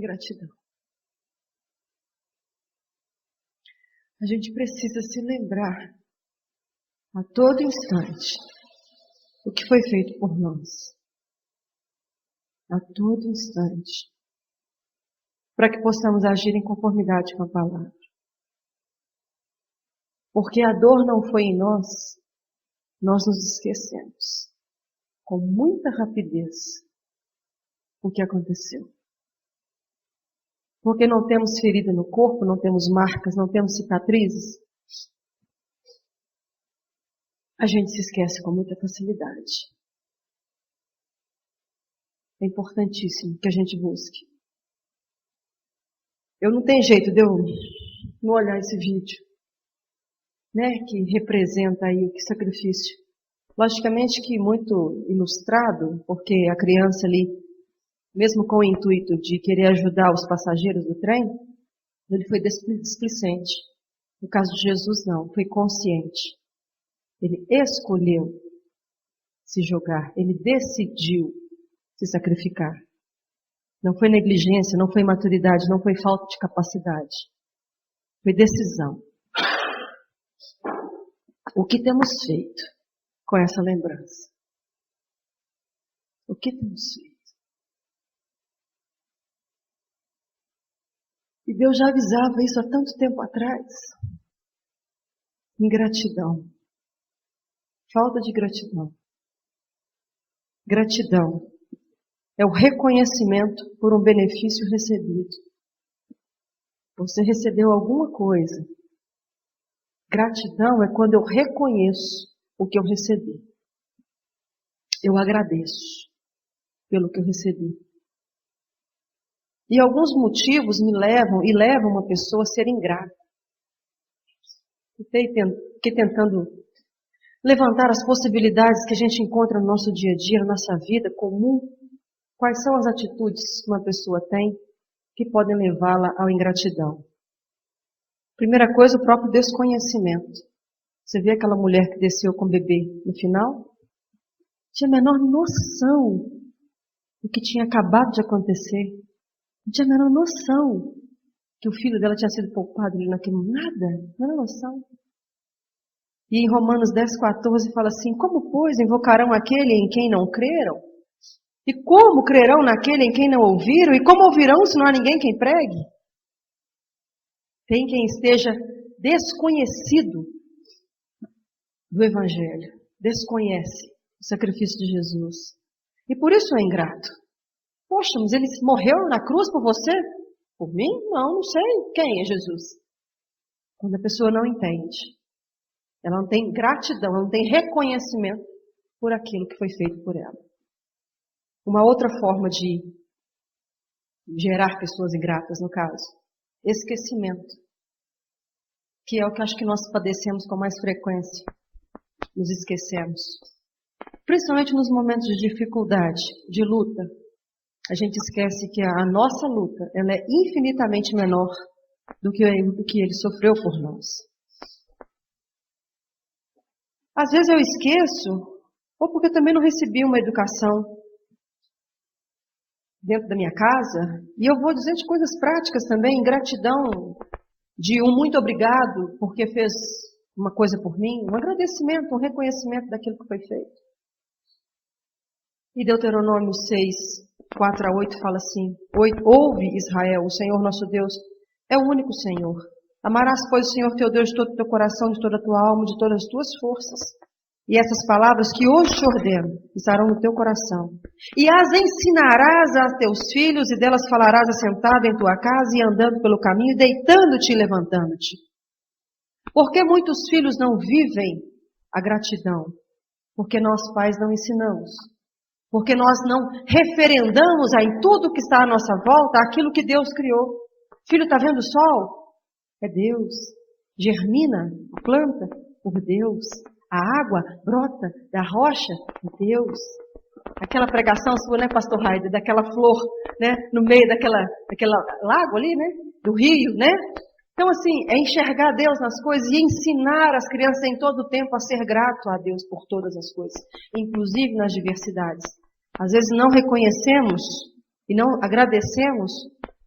gratidão. A gente precisa se lembrar a todo instante o que foi feito por nós. A todo instante. Para que possamos agir em conformidade com a palavra. Porque a dor não foi em nós, nós nos esquecemos com muita rapidez o que aconteceu. Porque não temos ferida no corpo, não temos marcas, não temos cicatrizes, a gente se esquece com muita facilidade. É importantíssimo que a gente busque. Eu não tenho jeito de eu não olhar esse vídeo, né, que representa aí o sacrifício. Logicamente que muito ilustrado, porque a criança ali, mesmo com o intuito de querer ajudar os passageiros do trem, ele foi displicente. No caso de Jesus, não, foi consciente. Ele escolheu se jogar, ele decidiu se sacrificar. Não foi negligência, não foi imaturidade, não foi falta de capacidade. Foi decisão. O que temos feito com essa lembrança? O que temos feito? E Deus já avisava isso há tanto tempo atrás. Ingratidão. Falta de gratidão. Gratidão é o reconhecimento por um benefício recebido. Você recebeu alguma coisa. Gratidão é quando eu reconheço o que eu recebi. Eu agradeço pelo que eu recebi. E alguns motivos me levam e levam uma pessoa a ser ingrata. Fiquei tentando levantar as possibilidades que a gente encontra no nosso dia a dia, na nossa vida comum. Quais são as atitudes que uma pessoa tem que podem levá-la à ingratidão? Primeira coisa, o próprio desconhecimento. Você vê aquela mulher que desceu com o bebê no final? Tinha a menor noção do que tinha acabado de acontecer. Não tinha a menor noção que o filho dela tinha sido poupado ali naquele nada. Não era noção. E em Romanos 10:14 fala assim: como, pois, invocarão aquele em quem não creram? E como crerão naquele em quem não ouviram? E como ouvirão se não há ninguém quem pregue? Tem quem esteja desconhecido do Evangelho, desconhece o sacrifício de Jesus. E por isso é ingrato. Poxa, mas ele morreu na cruz por você? Por mim? Não sei quem é Jesus. Quando a pessoa não entende, ela não tem gratidão, ela não tem reconhecimento por aquilo que foi feito por ela. Uma outra forma de gerar pessoas ingratas, no caso, esquecimento, que é o que acho que nós padecemos com mais frequência. Nos esquecemos. Principalmente nos momentos de dificuldade, de luta. A gente esquece que a nossa luta ela é infinitamente menor do que ele sofreu por nós. Às vezes eu esqueço, ou porque também não recebi uma educação dentro da minha casa, e eu vou dizer de coisas práticas também, gratidão, de um muito obrigado porque fez uma coisa por mim, um agradecimento, um reconhecimento daquilo que foi feito. E Deuteronômio 6:4-8 fala assim: ouve, Israel, o Senhor nosso Deus é o único Senhor. Amarás, pois, o Senhor teu Deus de todo o teu coração, de toda a tua alma, de todas as tuas forças. E essas palavras que hoje te ordeno estarão no teu coração. E as ensinarás a teus filhos, e delas falarás assentado em tua casa, e andando pelo caminho, deitando-te e levantando-te. Por que muitos filhos não vivem a gratidão? Porque nós pais não ensinamos. Porque nós não referendamos em tudo que está à nossa volta aquilo que Deus criou. Filho, está vendo o sol? É Deus. Germina a planta? Por Deus. A água brota da rocha? Por Deus. Aquela pregação sua, né, pastor Raide? Daquela flor, né, no meio daquela lago ali, né? Do rio, né? Então, assim, é enxergar Deus nas coisas e ensinar as crianças em todo o tempo a ser grato a Deus por todas as coisas, inclusive nas diversidades. Às vezes não reconhecemos e não agradecemos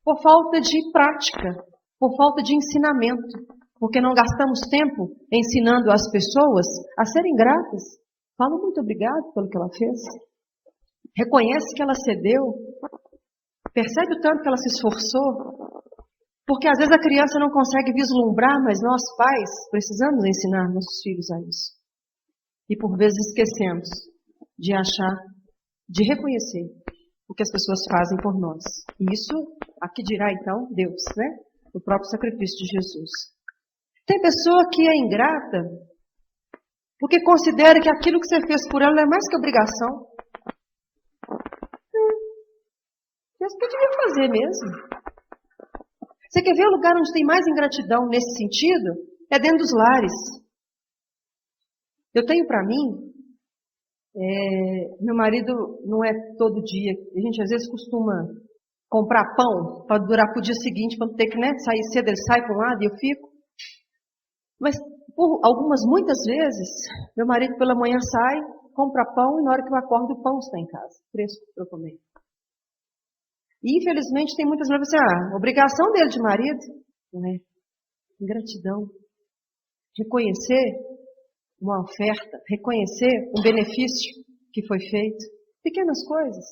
por falta de prática, por falta de ensinamento, porque não gastamos tempo ensinando as pessoas a serem gratas. Fala muito obrigado pelo que ela fez. Reconhece que ela cedeu. Percebe o tanto que ela se esforçou. Porque às vezes a criança não consegue vislumbrar, mas nós pais precisamos ensinar nossos filhos a isso. E por vezes esquecemos de achar, de reconhecer o que as pessoas fazem por nós. E isso, aqui dirá então Deus, né? O próprio sacrifício de Jesus. Tem pessoa que é ingrata porque considera que aquilo que você fez por ela não é mais que obrigação. Isso que eu devia fazer mesmo. Você quer ver o lugar onde tem mais ingratidão nesse sentido? É dentro dos lares. Eu tenho para mim, meu marido não é todo dia, a gente às vezes costuma comprar pão para durar para o dia seguinte, para não ter que sair cedo, ele sai para um lado e eu fico. Mas por muitas vezes, meu marido pela manhã sai, compra pão e na hora que eu acordo o pão está em casa, fresco para eu comer. E infelizmente tem muitas mulheres assim, obrigação dele de marido, não é? Ingratidão. Reconhecer uma oferta, reconhecer um benefício que foi feito. Pequenas coisas.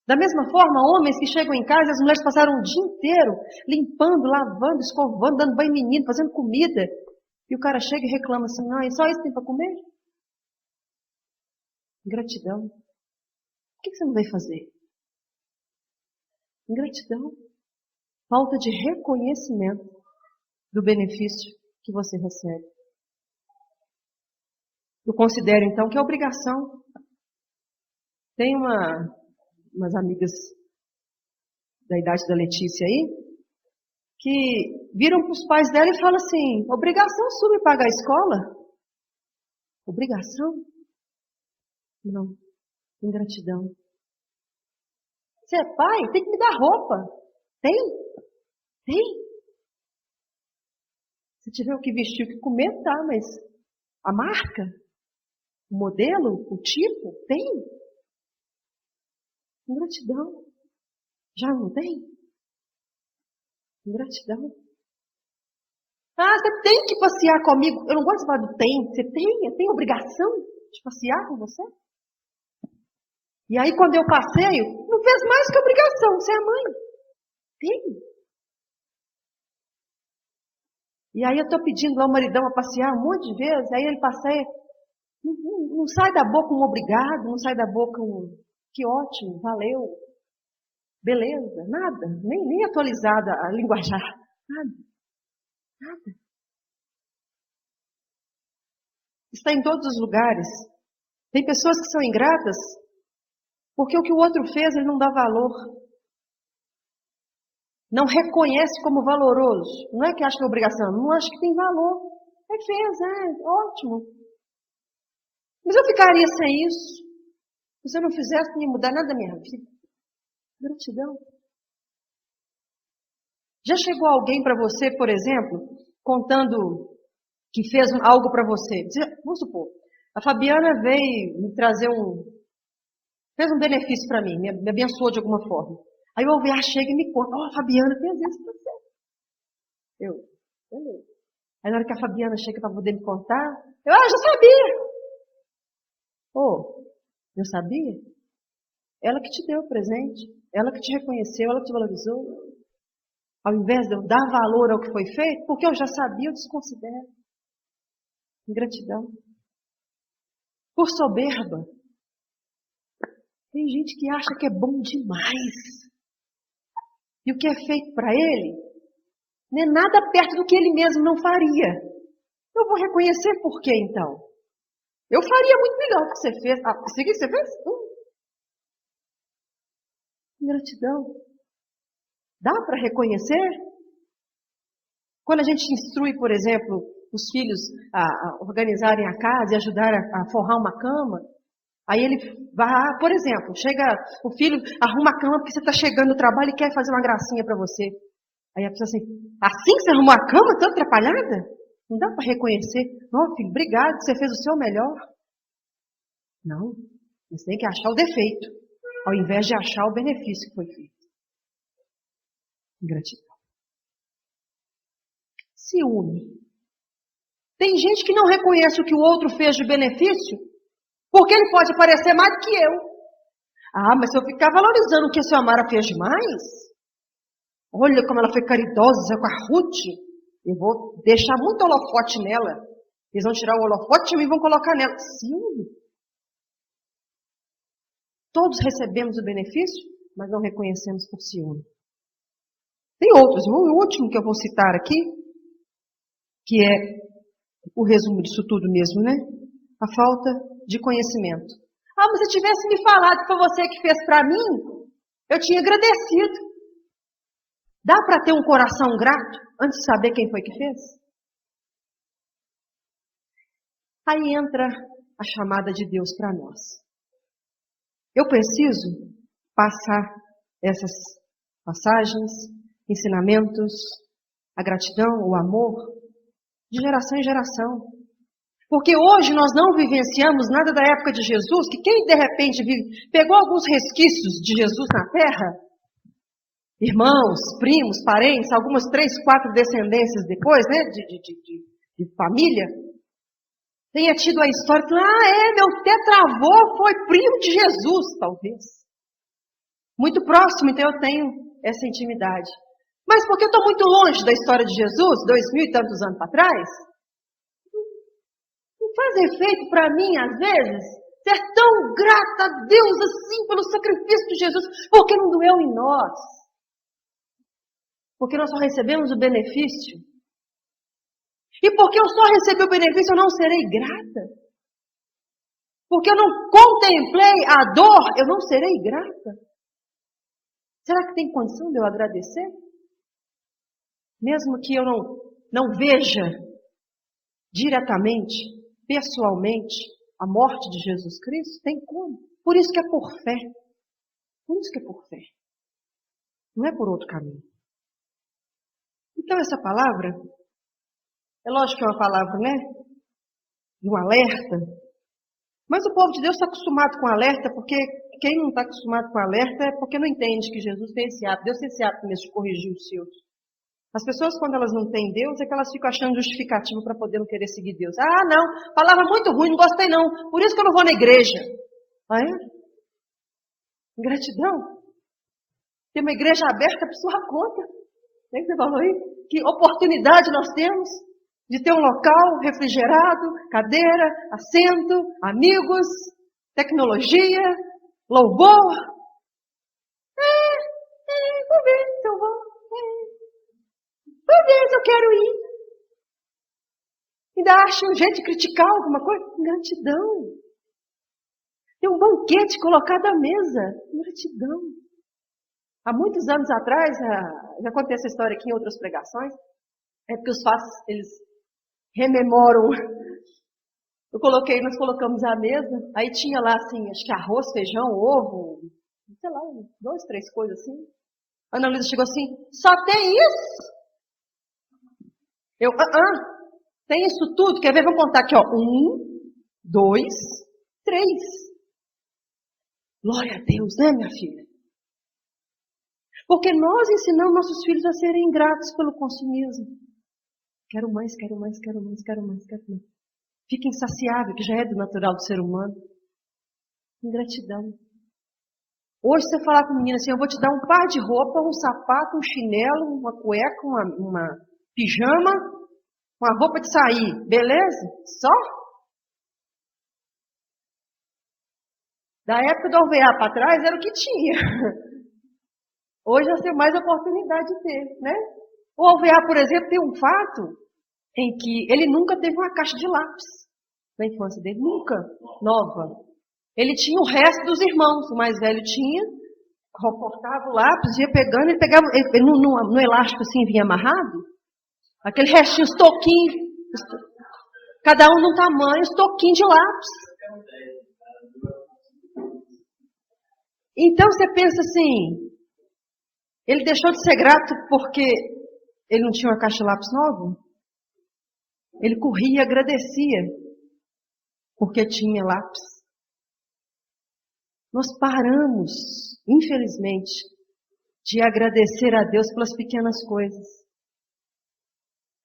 Da mesma forma, homens que chegam em casa, as mulheres passaram o dia inteiro limpando, lavando, escovando, dando banho em menino, fazendo comida. E o cara chega e reclama assim, não, é só isso que tem para comer? Ingratidão. O que você não vai fazer? Ingratidão. Falta de reconhecimento do benefício que você recebe. Eu considero, então, que é obrigação. Tem umas amigas da idade da Letícia aí, que viram para os pais dela e falam assim, obrigação sua me pagar a escola? Obrigação? Não. Ingratidão. Você é pai? Tem que me dar roupa. Tem? Tem? Se tiver o que vestir, o que comer, tá, mas a marca? O modelo? O tipo? Tem? Ingratidão. Já não tem? Ingratidão. Você tem que passear comigo. Eu não gosto de falar do tem. Você tem? Eu tenho obrigação de passear com você? E aí quando eu passeio, não fez mais que obrigação. Você é a mãe. Tem. E aí eu estou pedindo lá o maridão a passear um monte de vezes. Aí ele passeia. Não sai da boca um obrigado. Não sai da boca um que ótimo, valeu. Beleza, nada, nem atualizada a linguajar, nada. Está em todos os lugares. Tem pessoas que são ingratas porque o que o outro fez ele não dá valor. Não reconhece como valoroso. Não é que acha que é obrigação, não acha que tem valor. Fez, ótimo. Mas eu ficaria sem isso. Se eu não fizesse, não ia mudar nada da minha vida. Gratidão. Já chegou alguém para você, por exemplo, contando que fez algo para você? Vamos supor, a Fabiana veio me trazer fez um benefício para mim, me abençoou de alguma forma. Aí eu ouvi, chega e me conta, a Fabiana fez isso para você. Beleza. Aí na hora que a Fabiana chega para poder me contar, eu, já sabia. Eu sabia? Ela que te deu o presente, ela que te reconheceu, ela que te valorizou. Ao invés de eu dar valor ao que foi feito, porque eu já sabia, eu desconsidero. Ingratidão. Por soberba. Tem gente que acha que é bom demais. E o que é feito para ele, não é nada perto do que ele mesmo não faria. Eu vou reconhecer por quê, então? Eu faria muito melhor do que você fez. Isso que você fez? Ingratidão. Dá para reconhecer? Quando a gente instrui, por exemplo, os filhos a organizarem a casa e ajudar a forrar uma cama, aí ele vai, por exemplo, chega o filho, arruma a cama porque você está chegando no trabalho e quer fazer uma gracinha para você. Aí a pessoa assim que você arrumou a cama, tão atrapalhada? Não dá para reconhecer. Não, filho, obrigado, você fez o seu melhor. Não, você tem que achar o defeito, ao invés de achar o benefício que foi feito. Ingratidão. Ciúme. Tem gente que não reconhece o que o outro fez de benefício, porque ele pode parecer mais do que eu. Ah, mas se eu ficar valorizando o que a senhora Mara fez demais, olha como ela foi caridosa com a Ruth, eu vou deixar muito holofote nela. Eles vão tirar o holofote de mim e vão colocar nela. Ciúme. Todos recebemos o benefício, mas não reconhecemos por ciúme. Tem outros. O último que eu vou citar aqui, que é o resumo disso tudo mesmo, né? A falta de conhecimento. Ah, mas se tivesse me falado que foi você que fez para mim, eu tinha agradecido. Dá para ter um coração grato antes de saber quem foi que fez? Aí entra a chamada de Deus para nós. Eu preciso passar essas passagens, ensinamentos, a gratidão, o amor, de geração em geração. Porque hoje nós não vivenciamos nada da época de Jesus, que quem de repente pegou alguns resquícios de Jesus na terra, irmãos, primos, parentes, algumas 3, 4 descendências depois, né, de família, tenha tido a história que, meu tetravô foi primo de Jesus, talvez. Muito próximo, então eu tenho essa intimidade. Mas porque eu estou muito longe da história de Jesus, 2000 e tantos anos para trás, não faz efeito para mim, às vezes, ser tão grata a Deus assim pelo sacrifício de Jesus, porque não doeu em nós. Porque nós só recebemos o benefício. E porque eu só recebi o benefício, eu não serei grata. Porque eu não contemplei a dor, eu não serei grata. Será que tem condição de eu agradecer? Mesmo que eu não veja diretamente, pessoalmente, a morte de Jesus Cristo, tem como. Por isso que é por fé. Por isso que é por fé. Não é por outro caminho. Então essa palavra, é lógico que é uma palavra, né? Um alerta. Mas o povo de Deus está acostumado com alerta, porque quem não está acostumado com alerta é porque não entende que Jesus tem esse ato. Deus tem esse ato mesmo de corrigir os seus. As pessoas, quando elas não têm Deus, é que elas ficam achando justificativo para poder não querer seguir Deus. Ah, não, palavra muito ruim, não gostei não. Por isso que eu não vou na igreja. Ah, é? Ingratidão. Tem uma igreja aberta por sua conta. O que você falou aí? Que oportunidade nós temos de ter um local refrigerado, cadeira, assento, amigos, tecnologia, louvor. Vou ver se eu vou. Vou ver se eu quero ir. Ainda acha um jeito de criticar alguma coisa? Ingratidão. Tem um banquete colocado à mesa. Ingratidão. Há muitos anos atrás, já contei essa história aqui em outras pregações, é porque os fatos, eles rememoram. Nós colocamos à mesa, aí tinha lá assim, acho que arroz, feijão, ovo, sei lá, 2, 3 coisas assim. A Ana Luísa chegou assim, só tem isso? Eu, tem isso tudo? Quer ver? Vamos contar aqui, ó. 1, 2, 3. Glória a Deus, né, minha filha? Porque nós ensinamos nossos filhos a serem ingratos pelo consumismo. Quero mais, quero mais, quero mais, quero mais, quero mais. Fica insaciável, que já é do natural do ser humano. Ingratidão. Hoje você falar com a menina assim, eu vou te dar um par de roupa, um sapato, um chinelo, uma cueca, uma pijama, uma roupa de sair, beleza? Só? Da época do OVA para trás era o que tinha. Hoje nós temos mais oportunidade de ter, né? O OVA, por exemplo, tem um fato em que ele nunca teve uma caixa de lápis na infância dele, nunca, nova. Ele tinha o resto dos irmãos, o mais velho tinha, cortava o lápis, ia pegando, ele pegava, no elástico assim, vinha amarrado, aquele restinho, estoquinho, cada um num tamanho, estoquinho de lápis. Então você pensa assim, ele deixou de ser grato porque ele não tinha uma caixa de lápis nova? Ele corria e agradecia porque tinha lápis. Nós paramos, infelizmente, de agradecer a Deus pelas pequenas coisas.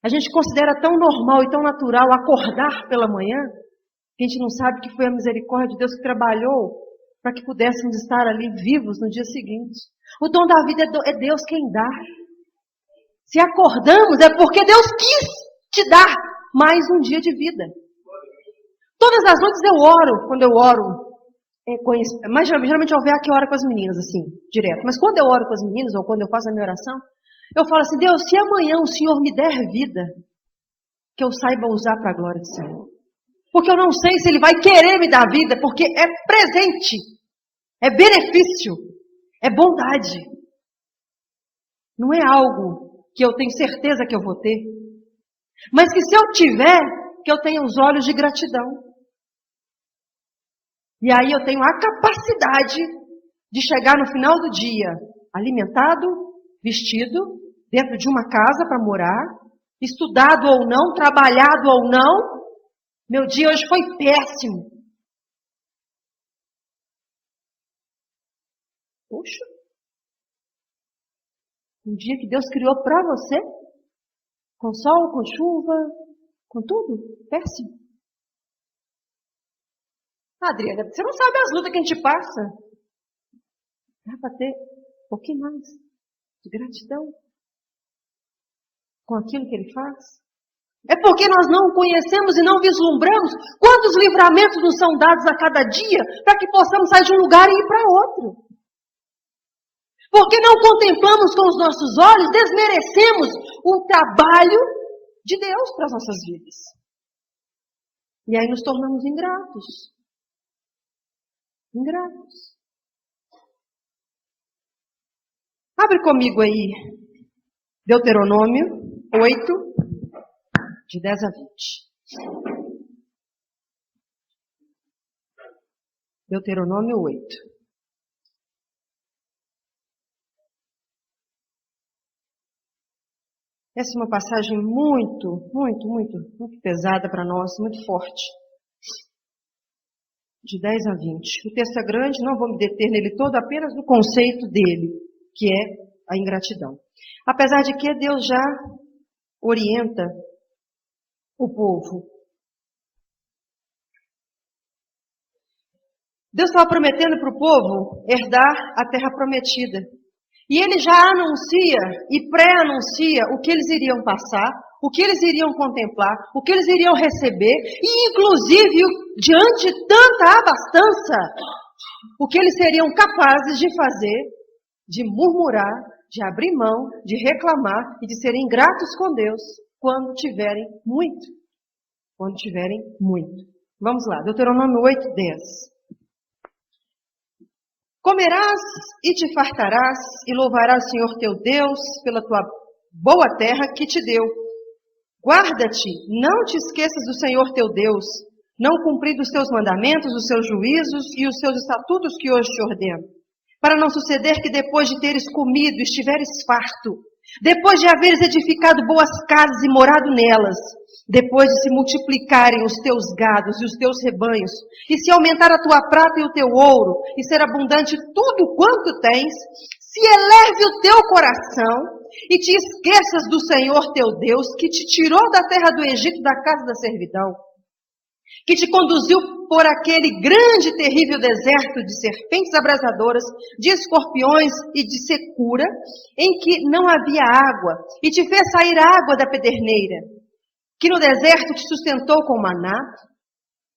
A gente considera tão normal e tão natural acordar pela manhã, que a gente não sabe que foi a misericórdia de Deus que trabalhou para que pudéssemos estar ali vivos no dia seguinte. O dom da vida é Deus quem dá. Se acordamos é porque Deus quis te dar mais um dia de vida. Todas as noites eu oro, quando eu oro, mas geralmente eu vejo que eu oro com as meninas, assim, direto. Mas quando eu oro com as meninas, ou quando eu faço a minha oração, eu falo assim, Deus, se amanhã o Senhor me der vida, que eu saiba usar para a glória do Senhor. Porque eu não sei se Ele vai querer me dar vida, porque é presente, é benefício, é bondade. Não é algo que eu tenho certeza que eu vou ter, mas que se eu tiver, que eu tenha os olhos de gratidão. E aí eu tenho a capacidade de chegar no final do dia alimentado, vestido, dentro de uma casa para morar, estudado ou não, trabalhado ou não. Meu dia hoje foi péssimo. Poxa. Um dia que Deus criou para você, com sol, com chuva, com tudo, péssimo. Adriana, você não sabe as lutas que a gente passa. Dá para ter um pouquinho mais de gratidão com aquilo que Ele faz. É porque nós não conhecemos e não vislumbramos quantos livramentos nos são dados a cada dia para que possamos sair de um lugar e ir para outro. Porque não contemplamos com os nossos olhos, desmerecemos o trabalho de Deus para as nossas vidas. E aí nos tornamos ingratos. Ingratos. Abre comigo aí, Deuteronômio 8, de 10 a 20. Deuteronômio 8. Essa é uma passagem muito pesada para nós, muito forte. De 10 a 20. O texto é grande, não vou me deter nele todo, apenas no conceito dele, que é a ingratidão. Apesar de que Deus já orienta o povo. Deus estava prometendo para o povo herdar a terra prometida. E Ele já anuncia e pré-anuncia o que eles iriam passar, o que eles iriam contemplar, o que eles iriam receber, e inclusive, diante de tanta abastança, o que eles seriam capazes de fazer, de murmurar, de abrir mão, de reclamar e de serem ingratos com Deus quando tiverem muito. Quando tiverem muito. Vamos lá, Deuteronômio 8, 10. Comerás e te fartarás e louvarás o Senhor teu Deus pela tua boa terra que te deu. Guarda-te, não te esqueças do Senhor teu Deus, não cumprir os teus mandamentos, os seus juízos e os seus estatutos que hoje te ordeno, para não suceder que depois de teres comido, estiveres farto, depois de haveres edificado boas casas e morado nelas, depois de se multiplicarem os teus gados e os teus rebanhos, e se aumentar a tua prata e o teu ouro, e ser abundante tudo quanto tens, se eleve o teu coração, e te esqueças do Senhor teu Deus, que te tirou da terra do Egito, da casa da servidão, que te conduziu por aquele grande e terrível deserto de serpentes abrasadoras, de escorpiões e de secura, em que não havia água, e te fez sair água da pederneira, que no deserto te sustentou com maná,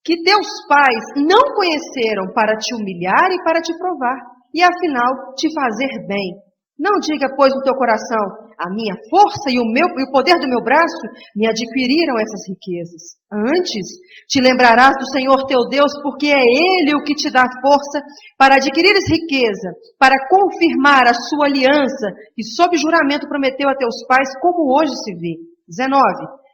que teus pais não conheceram para te humilhar e para te provar, e afinal te fazer bem. Não diga, pois, no teu coração, a minha força e o poder do meu braço me adquiriram essas riquezas. Antes, te lembrarás do Senhor teu Deus, porque é Ele o que te dá força para adquirires riqueza, para confirmar a sua aliança, que sob juramento prometeu a teus pais, como hoje se vê. 19.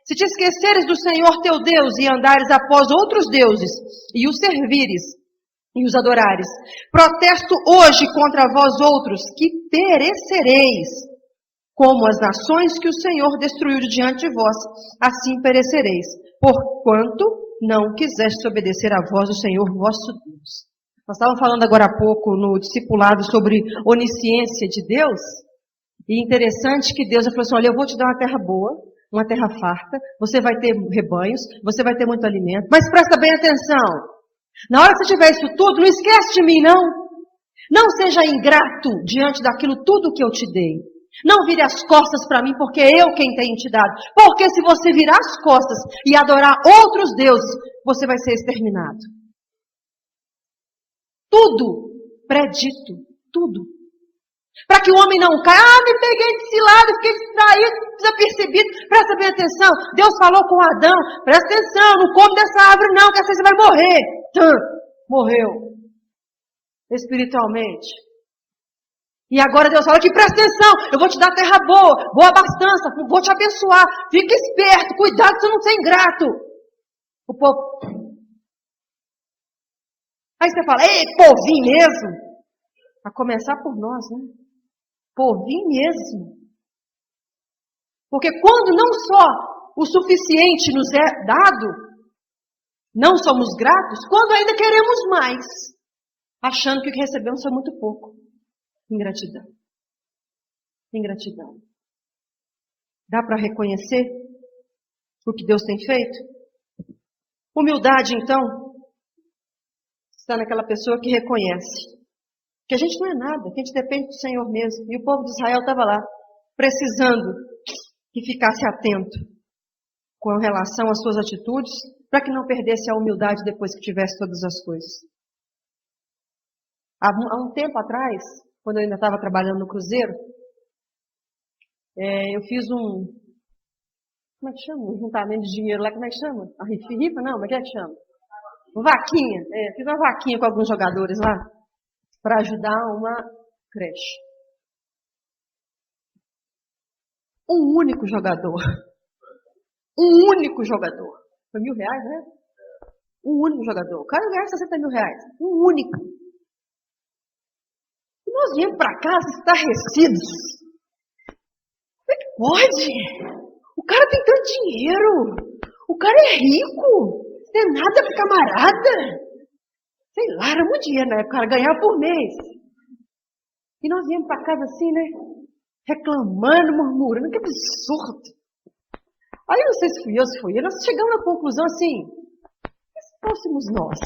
Se te esqueceres do Senhor teu Deus e andares após outros deuses, e os servires, e os adorares, protesto hoje contra vós outros, que perecereis, como as nações que o Senhor destruiu de diante de vós, assim perecereis, porquanto não quisestes obedecer à voz do Senhor vosso Deus. Nós estávamos falando agora há pouco no discipulado sobre onisciência de Deus. E interessante que Deus falou assim, olha, eu vou te dar uma terra boa, uma terra farta, você vai ter rebanhos, você vai ter muito alimento, mas presta bem atenção. Na hora que você tiver isso tudo, não esquece de mim, não. Não seja ingrato diante daquilo tudo que eu te dei. Não vire as costas para mim, porque é eu quem tenho te dado. Porque se você virar as costas e adorar outros deuses, você vai ser exterminado. Tudo predito, tudo. Para que o homem não caia, me peguei de cilada, fiquei distraído, desapercebido. Presta bem atenção, Deus falou com Adão, presta atenção, não come dessa árvore não, que assim você vai morrer. Morreu. Espiritualmente. E agora Deus fala que presta atenção, eu vou te dar terra boa, boa abastança, vou te abençoar. Fica esperto, cuidado pra você não ser ingrato. O povo... Aí você fala, ei, povinho mesmo. A começar por nós, né? Povinho mesmo. Porque quando não só o suficiente nos é dado, não somos gratos, quando ainda queremos mais, achando que o que recebemos foi muito pouco. Ingratidão. Ingratidão. Dá para reconhecer o que Deus tem feito? Humildade, então, está naquela pessoa que reconhece que a gente não é nada, que a gente depende do Senhor mesmo. E o povo de Israel estava lá, precisando que ficasse atento com relação às suas atitudes, para que não perdesse a humildade depois que tivesse todas as coisas. Há um tempo atrás, quando eu ainda estava trabalhando no cruzeiro, eu fiz como é que chama? Um juntamento de dinheiro lá, como é que chama? A rifa? Não, como é que chama? Uma vaquinha. Fiz uma vaquinha com alguns jogadores lá, para ajudar uma creche. Um único jogador. Foi R$1.000, né? Um único jogador. O cara ganha R$60.000. Um único. E nós viemos para casa estarrecidos. Como é que pode? O cara tem tanto dinheiro. O cara é rico. Não tem nada para camarada. Sei lá, era muito dinheiro na época, o cara ganhava por mês. E nós viemos para casa assim, né? Reclamando, murmurando, que absurdo. Aí não sei se fui eu, se foi ele, nós chegamos na conclusão assim, e se fôssemos nós?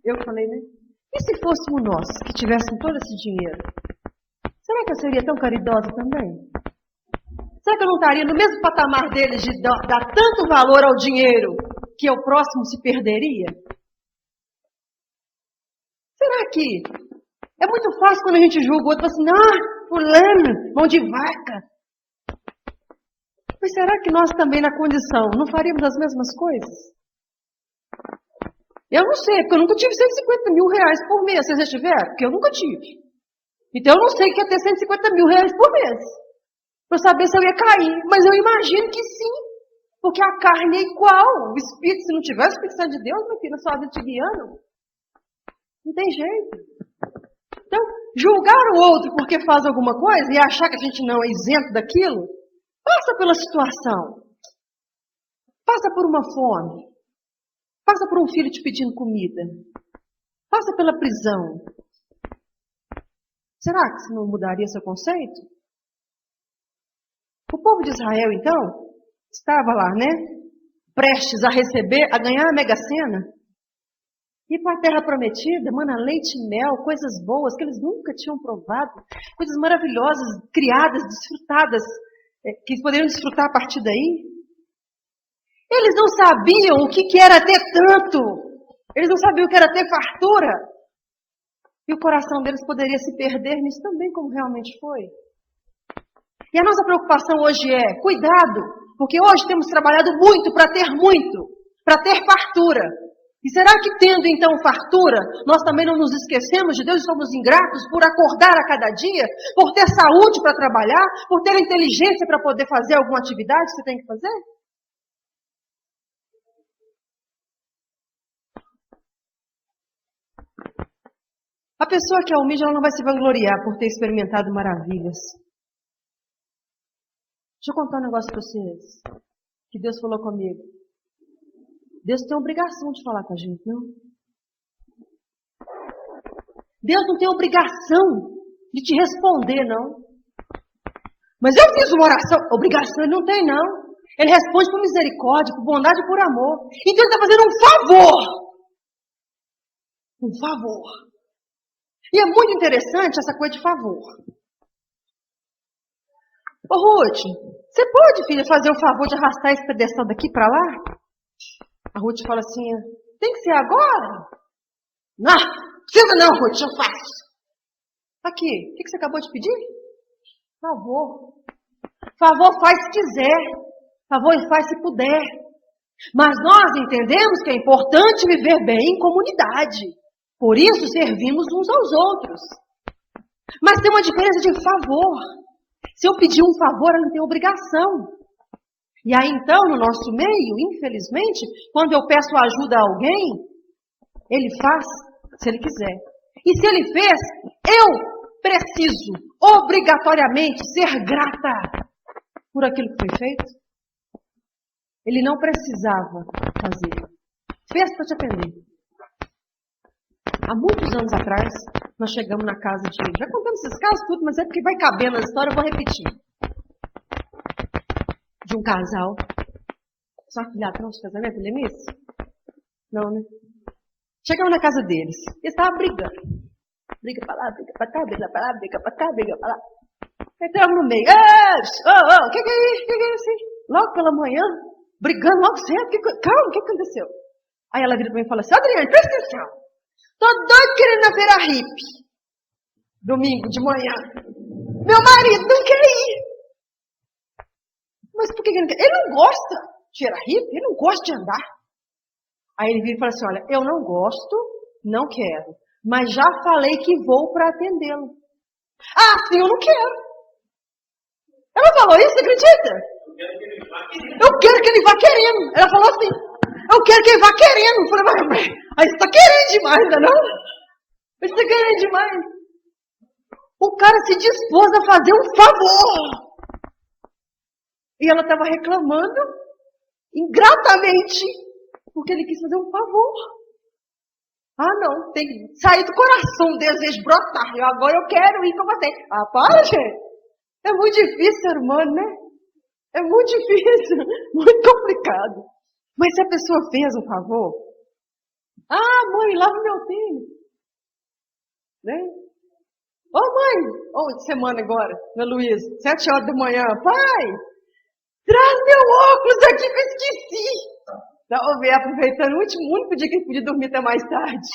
Eu falei, né? E se fôssemos nós, que tivéssemos todo esse dinheiro? Será que eu seria tão caridosa também? Será que eu não estaria no mesmo patamar deles de dar tanto valor ao dinheiro que o próximo se perderia? Será que é muito fácil quando a gente julga o outro, assim, fulano, mão de vaca. Mas será que nós também na condição não faríamos as mesmas coisas? Eu não sei, porque eu nunca tive R$150.000 por mês. Vocês já tiveram? Porque eu nunca tive. Então eu não sei o que é ter R$150.000 por mês. Para saber se eu ia cair. Mas eu imagino que sim. Porque a carne é igual. O Espírito, se não tivesse o Espírito Santo de Deus, meu filho, na sua vida te guiando. Não tem jeito. Então, julgar o outro porque faz alguma coisa e achar que a gente não é isento daquilo, passa pela situação. Passa por uma fome. Passa por um filho te pedindo comida. Passa pela prisão. Será que você não mudaria seu conceito? O povo de Israel, então, estava lá, né? Prestes a receber, a ganhar a Mega-Sena. Ir para a terra prometida, mana, leite e mel, coisas boas que eles nunca tinham provado, coisas maravilhosas, criadas, desfrutadas, que eles poderiam desfrutar a partir daí. Eles não sabiam o que era ter tanto, eles não sabiam o que era ter fartura. E o coração deles poderia se perder nisso também, como realmente foi. E a nossa preocupação hoje é, cuidado, porque hoje temos trabalhado muito, para ter fartura. E será que tendo então fartura, nós também não nos esquecemos de Deus e somos ingratos por acordar a cada dia, por ter saúde para trabalhar, por ter inteligência para poder fazer alguma atividade que você tem que fazer? A pessoa que é humilde, ela não vai se vangloriar por ter experimentado maravilhas. Deixa eu contar um negócio para vocês, que Deus falou comigo. Deus tem a obrigação de falar com a gente, não? Deus não tem obrigação de te responder, não. Mas eu fiz uma oração. Obrigação ele não tem, não. Ele responde por misericórdia, por bondade e por amor. Então ele está fazendo um favor. Um favor. E é muito interessante essa coisa de favor. Ô Ruth, você pode, filha, fazer o favor de arrastar esse pedestal daqui para lá? A Ruth fala assim, tem que ser agora? Não, precisa não, Ruth, eu faço. Aqui, o que você acabou de pedir? Favor. Favor faz se quiser. Favor faz se puder. Mas nós entendemos que é importante viver bem em comunidade. Por isso servimos uns aos outros. Mas tem uma diferença de favor. Se eu pedir um favor, eu não tenho obrigação. E aí então, no nosso meio, infelizmente, quando eu peço ajuda a alguém, ele faz se ele quiser. E se ele fez, eu preciso obrigatoriamente ser grata por aquilo que foi feito. Ele não precisava fazer. Fez para te atender. Há muitos anos atrás, nós chegamos na casa de... Já contamos esses casos tudo, mas é porque vai caber na história, eu vou repetir. De um casal. Sua filhada de casamento, Lenice? Não, né? Chegamos na casa deles. Eles estavam brigando. Briga pra lá, briga pra cá, briga pra lá, briga pra cá, briga pra lá. Entramos no meio. O que é isso? O que é isso? Logo pela manhã, brigando logo cedo. Calma, o que aconteceu? Aí ela vira pra mim e fala assim, Adriane, presta atenção. Tô doido querendo ir na feira hippie. Domingo de manhã. Meu marido não quer ir. Mas por que ele não quer? Ele não gosta de feira hippie, ele não gosta de andar. Aí ele vira e fala assim, olha, eu não gosto, não quero. Mas já falei que vou para atendê-lo. Ah, sim, eu não quero. Ela falou isso, você acredita? Eu quero que ele vá querendo. Ela falou assim, eu quero que ele vá querendo. Eu falei, mas aí você está querendo demais, ainda não? Você está querendo demais. O cara se dispôs a fazer um favor. E ela estava reclamando, ingratamente, porque ele quis fazer um favor. Ah, não, tem que sair do coração o desejo brotar. Agora eu quero ir com você. Ah, para, gente. É muito difícil ser humano, né? É muito difícil, muito complicado. Mas se a pessoa fez um favor, mãe, lava meu tênis. Né? Ô, mãe, de semana agora, na Luísa, 7 horas da manhã. Pai, traz meu óculos aqui que eu esqueci. Então, ver, aproveitando o único dia que ele podia dormir até mais tarde.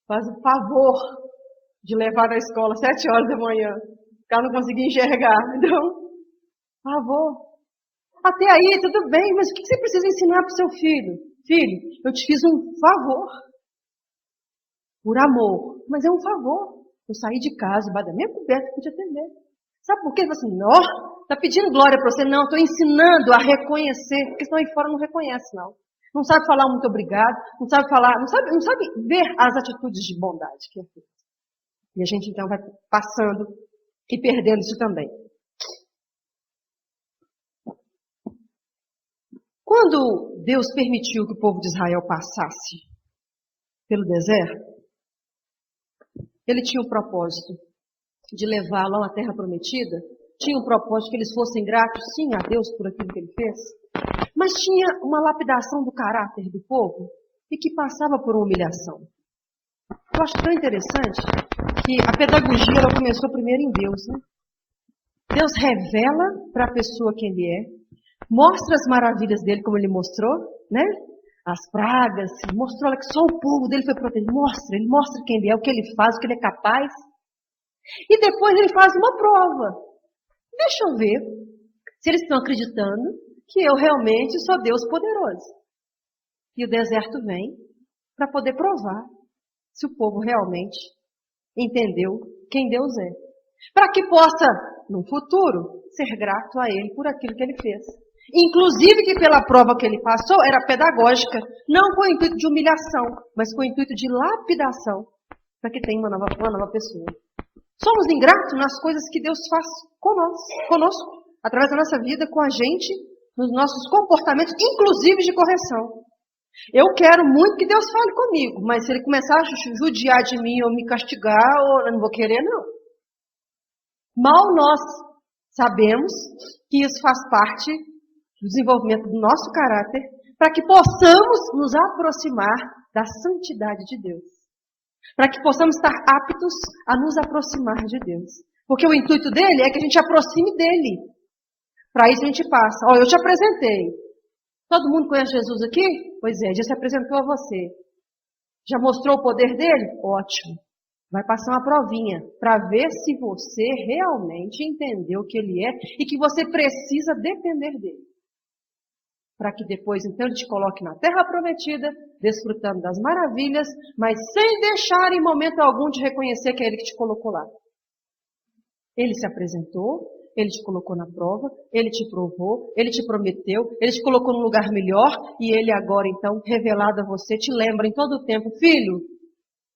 Faz o favor de levar na escola 7 horas da manhã. O cara não conseguia enxergar. Então, favor. Até aí, tudo bem, mas o que você precisa ensinar para o seu filho? Filho, eu te fiz um favor. Por amor. Mas é um favor. Eu saí de casa, debaixo da minha coberta, para te atender. Sabe por quê? Ele falou assim, não, está pedindo glória para você. Não, estou ensinando a reconhecer, porque senão aí fora não reconhece, não. Não sabe falar muito obrigado, não sabe falar, não sabe ver as atitudes de bondade que é feita. E a gente então vai passando e perdendo isso também. Quando Deus permitiu que o povo de Israel passasse pelo deserto, ele tinha um propósito de levá-lo a uma terra prometida, tinha um propósito que eles fossem gratos, sim, a Deus por aquilo que ele fez, mas tinha uma lapidação do caráter do povo e que passava por uma humilhação. Eu acho tão interessante que a pedagogia ela começou primeiro em Deus, né? Deus revela para a pessoa quem ele é, mostra as maravilhas dele como ele mostrou, né? As pragas, mostrou que só o povo dele foi protegido, ele mostra quem ele é, o que ele faz, o que ele é capaz. E depois ele faz uma prova. Deixa eu ver se eles estão acreditando que eu realmente sou Deus poderoso. E o deserto vem para poder provar se o povo realmente entendeu quem Deus é. Para que possa, no futuro, ser grato a Ele por aquilo que Ele fez. Inclusive que pela prova que Ele passou era pedagógica, não com o intuito de humilhação, mas com o intuito de lapidação, para que tenha uma nova pessoa. Somos ingratos nas coisas que Deus faz conosco, através da nossa vida, com a gente, nos nossos comportamentos, inclusive de correção. Eu quero muito que Deus fale comigo, mas se Ele começar a judiar de mim ou me castigar, eu não vou querer, não. Mal nós sabemos que isso faz parte do desenvolvimento do nosso caráter, para que possamos nos aproximar da santidade de Deus. Para que possamos estar aptos a nos aproximar de Deus. Porque o intuito dele é que a gente aproxime dele. Para isso a gente passa. Ó, eu te apresentei. Todo mundo conhece Jesus aqui? Pois é, já se apresentou a você. Já mostrou o poder dele? Ótimo. Vai passar uma provinha para ver se você realmente entendeu o que ele é e que você precisa depender dele. Para que depois, então, ele te coloque na terra prometida, desfrutando das maravilhas, mas sem deixar em momento algum de reconhecer que é ele que te colocou lá. Ele se apresentou, ele te colocou na prova, ele te provou, ele te prometeu, ele te colocou num lugar melhor e ele agora, então, revelado a você, te lembra em todo o tempo, filho,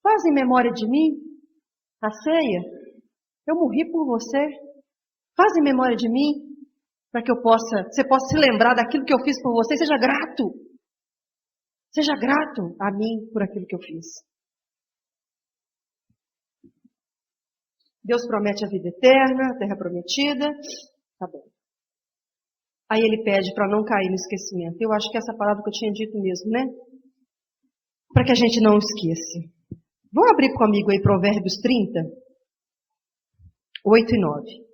faz em memória de mim a ceia. Eu morri por você. Faz em memória de mim para que você possa se lembrar daquilo que eu fiz por você. Seja grato. Seja grato a mim por aquilo que eu fiz. Deus promete a vida eterna, a terra prometida. Tá bom. Aí ele pede para não cair no esquecimento. Eu acho que essa palavra que eu tinha dito mesmo, né? Para que a gente não esqueça. Vamos abrir comigo aí Provérbios 30, 8 e 9.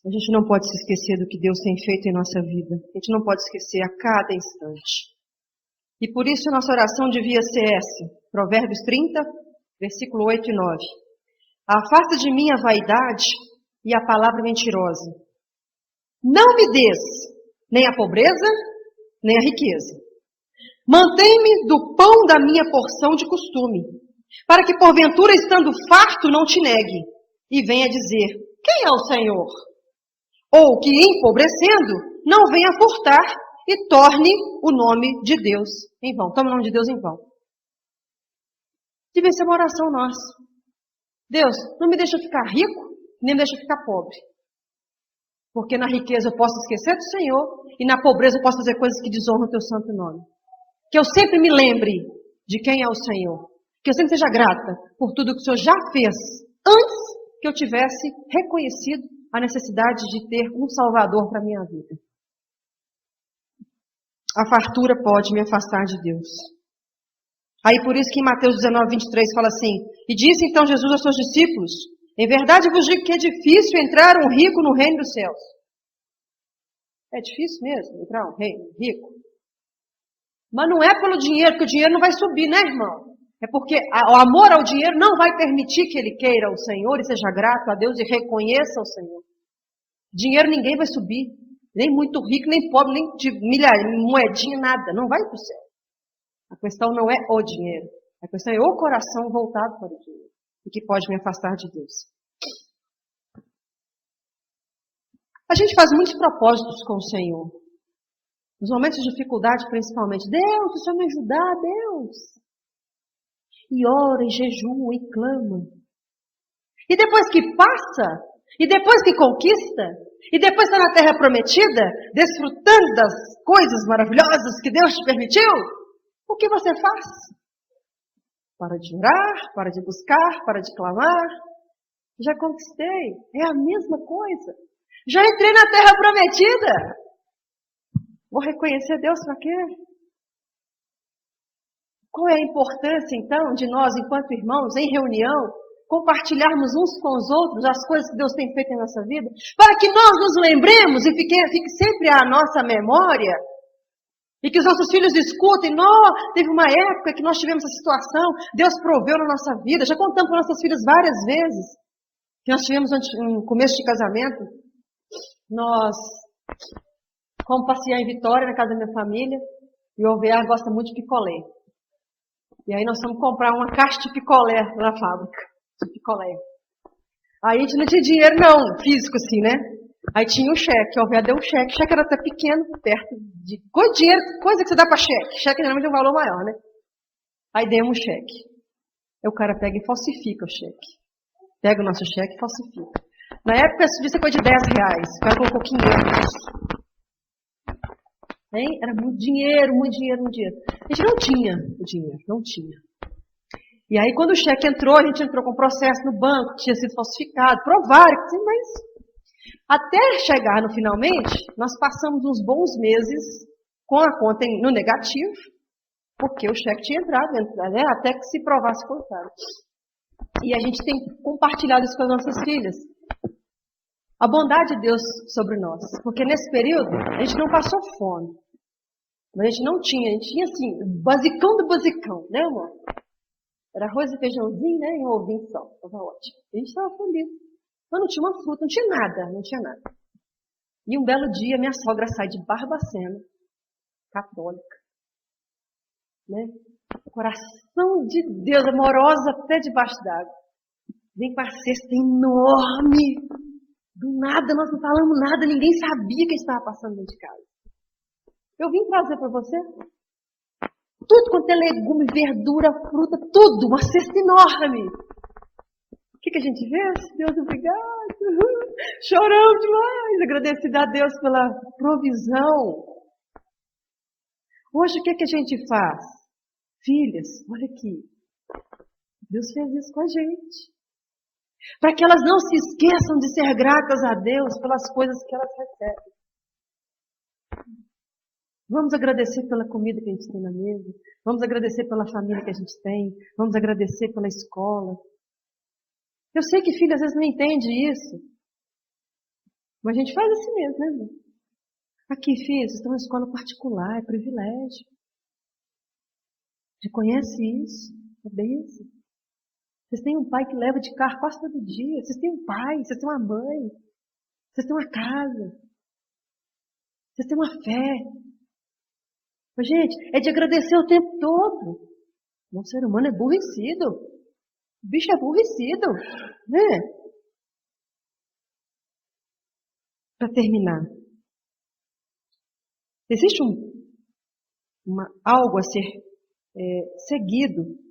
A gente não pode se esquecer do que Deus tem feito em nossa vida. A gente não pode esquecer a cada instante. E por isso nossa oração devia ser essa. Provérbios 30, versículo 8 e 9. Afasta de mim a vaidade e a palavra mentirosa. Não me des nem a pobreza, nem a riqueza. Mantém-me do pão da minha porção de costume, para que porventura, estando farto, não te negue, e venha dizer, quem é o Senhor? Ou que, empobrecendo, não venha furtar e torne o nome de Deus em vão. Tome o nome de Deus em vão. Deve ser uma oração nossa. Deus, não me deixa ficar rico, nem me deixa ficar pobre. Porque na riqueza eu posso esquecer do Senhor e na pobreza eu posso fazer coisas que desonram o teu santo nome. Que eu sempre me lembre de quem é o Senhor. Que eu sempre seja grata por tudo que o Senhor já fez antes que eu tivesse reconhecido a necessidade de ter um Salvador para a minha vida. A fartura pode me afastar de Deus. Aí por isso que em Mateus 19, 23 fala assim, e disse então Jesus aos seus discípulos, em verdade vos digo que é difícil entrar um rico no reino dos céus. É difícil mesmo entrar um rico? Mas não é pelo dinheiro, porque o dinheiro não vai subir, né, irmão? É porque o amor ao dinheiro não vai permitir que ele queira o Senhor e seja grato a Deus e reconheça o Senhor. Dinheiro ninguém vai subir, nem muito rico, nem pobre, nem de moedinha, nada, não vai para o céu. A questão não é o dinheiro, a questão é o coração voltado para o dinheiro, e que pode me afastar de Deus. A gente faz muitos propósitos com o Senhor, nos momentos de dificuldade principalmente. Deus, o Senhor me ajudar, Deus. E ora, e jejua, e clama. E depois que passa, e depois que conquista, e depois está na terra prometida, desfrutando das coisas maravilhosas que Deus te permitiu, o que você faz? Para de orar, para de buscar, para de clamar. Já conquistei, é a mesma coisa. Já entrei na terra prometida. Vou reconhecer Deus para quê? Qual é a importância, então, de nós, enquanto irmãos, em reunião, compartilharmos uns com os outros as coisas que Deus tem feito em nossa vida? Para que nós nos lembremos e fique sempre à nossa memória. E que os nossos filhos escutem, teve uma época que nós tivemos essa situação, Deus proveu na nossa vida. Já contamos para nossas filhas várias vezes, que nós tivemos um começo de casamento. Nós fomos passear em Vitória, na casa da minha família, e o OVA gosta muito de picolé. E aí nós fomos comprar uma caixa de picolé na fábrica, de picolé. Aí a gente não tinha dinheiro não, físico assim, né? Aí tinha um cheque, o OVA deu um cheque, o cheque era até pequeno, perto de dinheiro, coisa que você dá para cheque. Cheque geralmente é um valor maior, né? Aí demos um cheque. Aí o cara pega e falsifica o cheque. Pega o nosso cheque e falsifica. Na época, isso foi de R$10. O cara colocou 500. Hein? Era muito dinheiro, muito dinheiro, muito dinheiro. A gente não tinha o dinheiro, não tinha. E aí, quando o cheque entrou, a gente entrou com processo no banco, tinha sido falsificado, provaram, mas até chegar no finalmente, nós passamos uns bons meses com a conta no negativo, porque o cheque tinha entrado, né? Até que se provasse o contrário. E a gente tem compartilhado isso com as nossas filhas. A bondade de Deus sobre nós. Porque nesse período, a gente não passou fome. Mas a gente não tinha, a gente tinha assim, basicão do basicão, né, amor? Era arroz e feijãozinho, né, e um ovinho só. Estava ótimo. A gente estava feliz. Mas não tinha uma fruta, não tinha nada, não tinha nada. E um belo dia, minha sogra sai de Barbacena, católica, né? Coração de Deus, amorosa até debaixo d'água. Vem com a cesta enorme. Do nada, nós não falamos nada, ninguém sabia que estava passando dentro de casa. Eu vim trazer para você tudo quanto é legume, verdura, fruta, tudo, uma cesta enorme. O que a gente fez? Deus, obrigado. Choramos demais, agradecida a Deus pela provisão. Hoje, o que a gente faz? Filhas, olha aqui. Deus fez isso com a gente. Para que elas não se esqueçam de ser gratas a Deus pelas coisas que elas recebem. Vamos agradecer pela comida que a gente tem na mesa. Vamos agradecer pela família que a gente tem. Vamos agradecer pela escola. Eu sei que filho às vezes não entende isso. Mas a gente faz assim mesmo, né, irmão? Aqui, filhos, vocês estão em escola particular, é privilégio. Reconhece isso, é bênção. Vocês têm um pai que leva de carro quase todo dia. Vocês têm um pai, vocês têm uma mãe. Vocês têm uma casa. Vocês têm uma fé. Mas, gente, é de agradecer o tempo todo. O ser humano é aborrecido. O bicho é aborrecido. Né? Para terminar. Existe algo a ser seguido.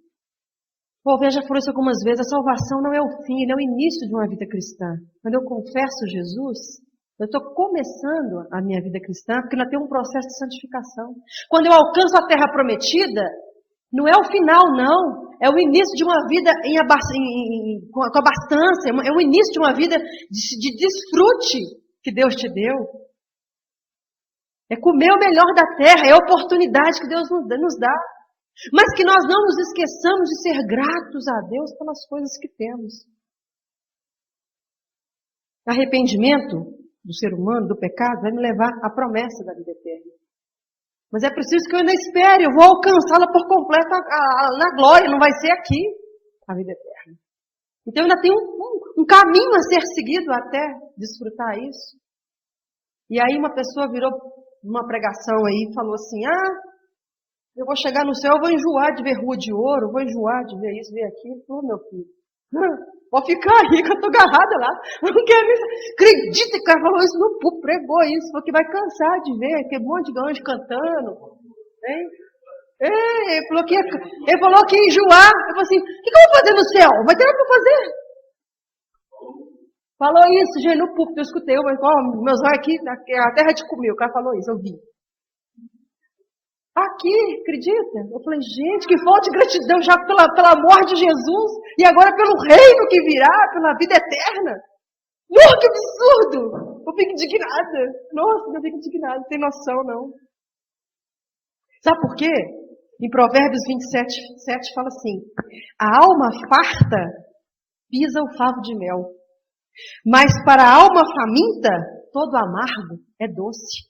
O Alver já falou isso algumas vezes, a salvação não é o fim, ele é o início de uma vida cristã. Quando eu confesso Jesus, eu estou começando a minha vida cristã, porque ela tem um processo de santificação. Quando eu alcanço a terra prometida, não é o final, não. É o início de uma vida com abastança, é o início de uma vida de desfrute que Deus te deu. É comer o melhor da terra, é a oportunidade que Deus nos dá. Mas que nós não nos esqueçamos de ser gratos a Deus pelas coisas que temos. Arrependimento do ser humano, do pecado, vai me levar à promessa da vida eterna. Mas é preciso que eu ainda espere, eu vou alcançá-la por completo na glória, não vai ser aqui a vida eterna. Então ainda tem um caminho a ser seguido até desfrutar isso. E aí uma pessoa virou numa pregação aí e falou assim, eu vou chegar no céu, eu vou enjoar de ver rua de ouro, vou enjoar de ver isso, ver aquilo. Ô, meu filho, vou ficar rica, eu tô agarrada lá. Eu não quero isso. Acredita que o cara falou isso no público, pregou isso, porque vai cansar de ver aquele monte de anjo cantando. Hein? Ele falou que ia enjoar. Eu falei assim, o que eu vou fazer no céu? Vai ter nada para fazer. Falou isso, gente, no público, eu escutei, meus olhos aqui, a terra te comeu, o cara falou isso, eu vi. Aqui, acredita? Eu falei, gente, que falta de gratidão já pela morte de Jesus e agora pelo reino que virá, pela vida eterna. Nossa, que absurdo! Eu fico indignada. Nossa, eu fico indignada, não tem noção, não. Sabe por quê? Em Provérbios 27:7 fala assim, a alma farta pisa o favo de mel, mas para a alma faminta, todo amargo é doce.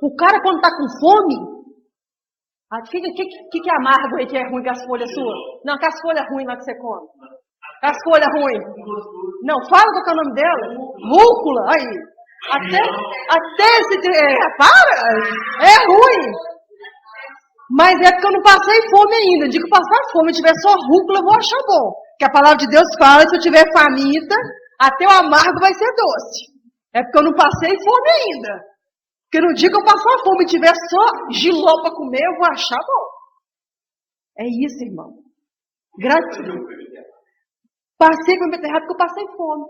O cara quando está com fome, o que é amargo aí que é ruim com as folhas suas? Não, que as folhas ruins lá que você come. As folhas ruins. Não, fala qual que é o nome dela. Rúcula, aí. Até esse... É ruim. Mas é porque eu não passei fome ainda. Digo que passar fome, se tiver só rúcula, eu vou achar bom. Porque a palavra de Deus fala que se eu tiver faminta, até o amargo vai ser doce. É porque eu não passei fome ainda. Porque no dia que eu passar fome e tiver só giló para comer, eu vou achar bom. É isso, irmão. Gratidão. Passei com beterraba porque eu passei fome.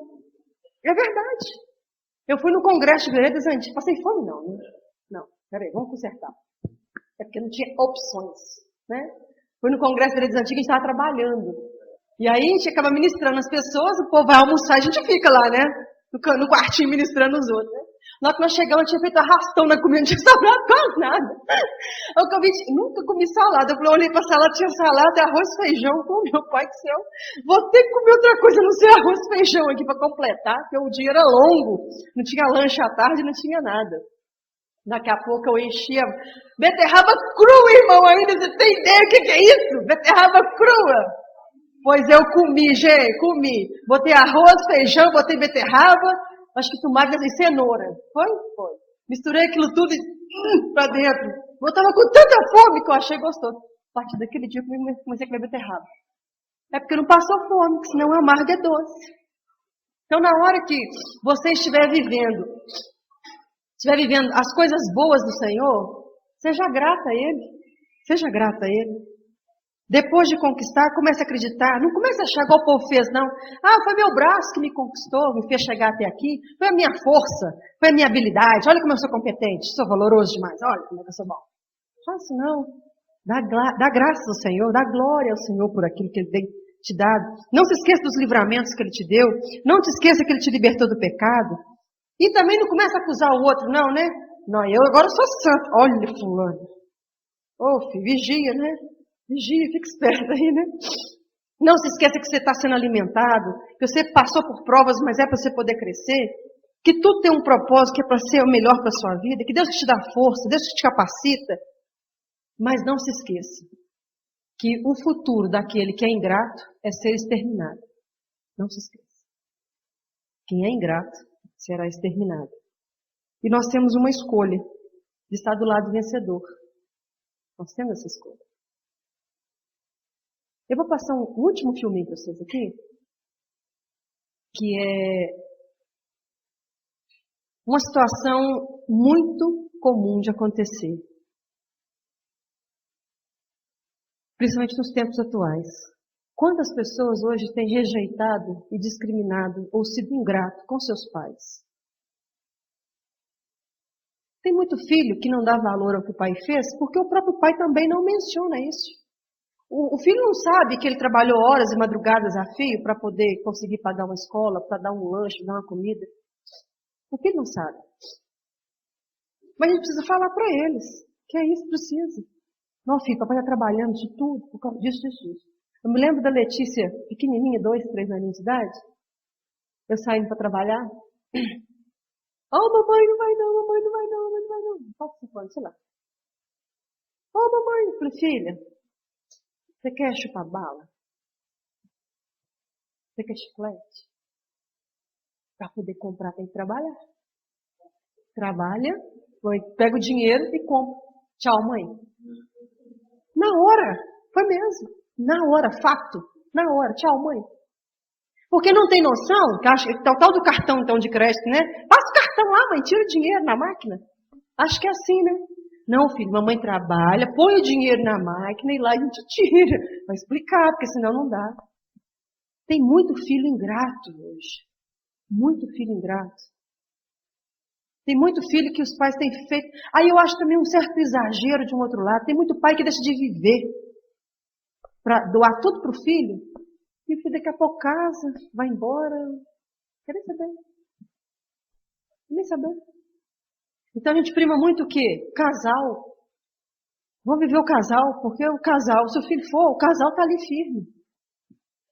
É verdade. Eu fui no congresso de veredas antigos. Passei fome não, né? Não, peraí, vamos consertar. É porque não tinha opções, né? Fui no congresso de veredas antigos, a gente estava trabalhando. E aí a gente acaba ministrando as pessoas, o povo vai almoçar, a gente fica lá, né? No quartinho ministrando os outros, né? Na hora que nós chegamos, eu tinha feito arrastão na comida, não tinha sobrado quase nada. Eu nunca comi salada. Eu olhei para a salada, tinha salada, arroz, feijão. Oh, meu pai do céu, vou ter que comer outra coisa, não sei arroz e feijão aqui para completar, porque o dia era longo. Não tinha lanche à tarde, não tinha nada. Daqui a pouco eu enchia beterraba crua, irmão, ainda. Você tem ideia do que é isso? Beterraba crua. Pois eu comi, gente, comi. Botei arroz, feijão, botei beterraba, acho que tomate e cenoura. Foi? Foi. Misturei aquilo tudo pra dentro. Eu tava com tanta fome que eu achei gostoso. A partir daquele dia eu comecei a comer beterraba. É porque não passou fome, porque senão amargo é doce. Então na hora que você estiver vivendo as coisas boas do Senhor, seja grata a Ele. Seja grata a Ele. Depois de conquistar, comece a acreditar. Não comece a achar igual o povo fez, não. Ah, foi meu braço que me conquistou, me fez chegar até aqui. Foi a minha força, foi a minha habilidade. Olha como eu sou competente, sou valoroso demais. Olha como eu sou bom. Não faça isso não. Dá graças ao Senhor, dá glória ao Senhor por aquilo que Ele tem te dado. Não se esqueça dos livramentos que Ele te deu. Não te esqueça que Ele te libertou do pecado. E também não comece a acusar o outro, não, né? Não, eu agora sou santo. Olha, fulano. Ô, filho, vigia, né? Vigia, fica esperto aí, né? Não se esqueça que você está sendo alimentado, que você passou por provas, mas é para você poder crescer, que tudo tem um propósito, que é para ser o melhor para a sua vida, que Deus te dá força, Deus te capacita. Mas não se esqueça que o futuro daquele que é ingrato é ser exterminado. Não se esqueça. Quem é ingrato será exterminado. E nós temos uma escolha de estar do lado vencedor. Nós temos essa escolha. Eu vou passar um último filminho para vocês aqui, que é uma situação muito comum de acontecer, principalmente nos tempos atuais. Quantas pessoas hoje têm rejeitado e discriminado ou sido ingrato com seus pais? Tem muito filho que não dá valor ao que o pai fez, porque o próprio pai também não menciona isso. O filho não sabe que ele trabalhou horas e madrugadas a fio para poder conseguir pagar uma escola, para dar um lanche, dar uma comida. O filho não sabe. Mas a gente precisa falar para eles que é isso, precisa. Não, filho, papai está trabalhando de tudo, por causa disso. Eu me lembro da Letícia, pequenininha, 2, 3 aninhos de idade, eu saindo para trabalhar. Oh, mamãe, não vai não, mamãe, não vai não, mamãe, não vai não. Passa 5 anos, sei lá. Oh, mamãe, eu falei, filha, você quer chupar bala? Você quer chiclete? Para poder comprar tem que trabalhar. Trabalha, pega o dinheiro e compra. Tchau, mãe. Na hora, foi mesmo. Na hora, fato. Na hora, tchau, mãe. Porque não tem noção, que acha, tal do cartão então de crédito, né? Passa o cartão lá, mãe, tira o dinheiro na máquina. Acho que é assim, né? Não, filho, mamãe trabalha, põe o dinheiro na máquina e lá a gente tira. Vai explicar, porque senão não dá. Tem muito filho ingrato hoje. Muito filho ingrato. Tem muito filho que os pais têm feito. Aí eu acho também um certo exagero de um outro lado. Tem muito pai que deixa de viver para doar tudo para o filho. E o filho daqui a pouco casa, vai embora. Quer nem saber. Nem saber. Então a gente prima muito o quê? Casal. Vamos viver o casal, porque o casal, se o filho for, o casal está ali firme.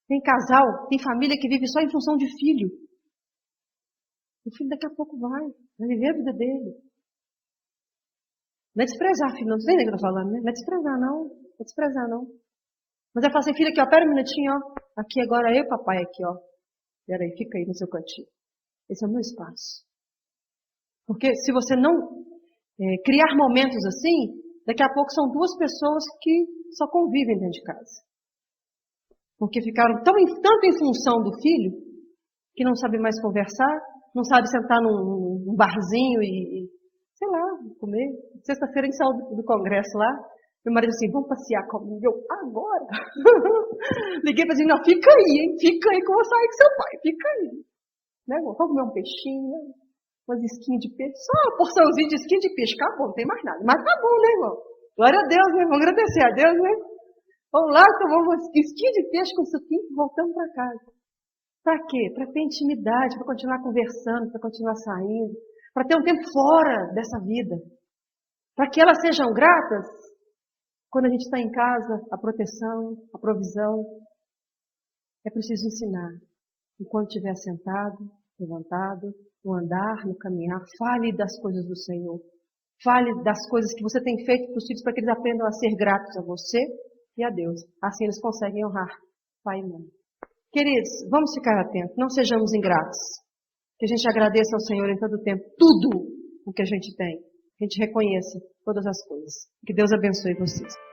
Tem casal, tem família que vive só em função de filho. O filho daqui a pouco vai viver a vida dele. Não é desprezar, filho, não sei nem o que eu estou falando, né? Não é desprezar, não. Não é desprezar, não. Mas é falar assim, filho, aqui, ó, pera um minutinho, ó. Aqui agora eu, papai, aqui, ó. Pera aí, fica aí no seu cantinho. Esse é o meu espaço. Porque se você não criar momentos assim, daqui a pouco são 2 pessoas que só convivem dentro de casa. Porque ficaram tanto em função do filho, que não sabem mais conversar, não sabe sentar num barzinho e sei lá, comer. Sexta-feira a gente saiu do congresso lá, Meu marido assim, vamos passear comigo? Eu, agora? Liguei para dizer, não, fica aí, hein? Fica aí que eu vou sair com seu pai, fica aí. Né, vamos comer um peixinho, umas esquinhas de peixe, só uma porçãozinha de esquinha de peixe, acabou, não tem mais nada. Mas tá bom, né, irmão? Glória a Deus, né? Vamos agradecer a Deus, né? Vamos lá, tomamos uma esquinha de peixe com suquinho e voltamos para casa. Para quê? Para ter intimidade, para continuar conversando, para continuar saindo, para ter um tempo fora dessa vida. Para que elas sejam gratas quando a gente está em casa, a proteção, a provisão. É preciso ensinar. Enquanto estiver sentado, levantado, no andar, no caminhar, fale das coisas do Senhor. Fale das coisas que você tem feito para os filhos, para que eles aprendam a ser gratos a você e a Deus. Assim eles conseguem honrar pai e mãe. Queridos, vamos ficar atentos, não sejamos ingratos. Que a gente agradeça ao Senhor em todo o tempo, tudo o que a gente tem. Que a gente reconheça todas as coisas. Que Deus abençoe vocês.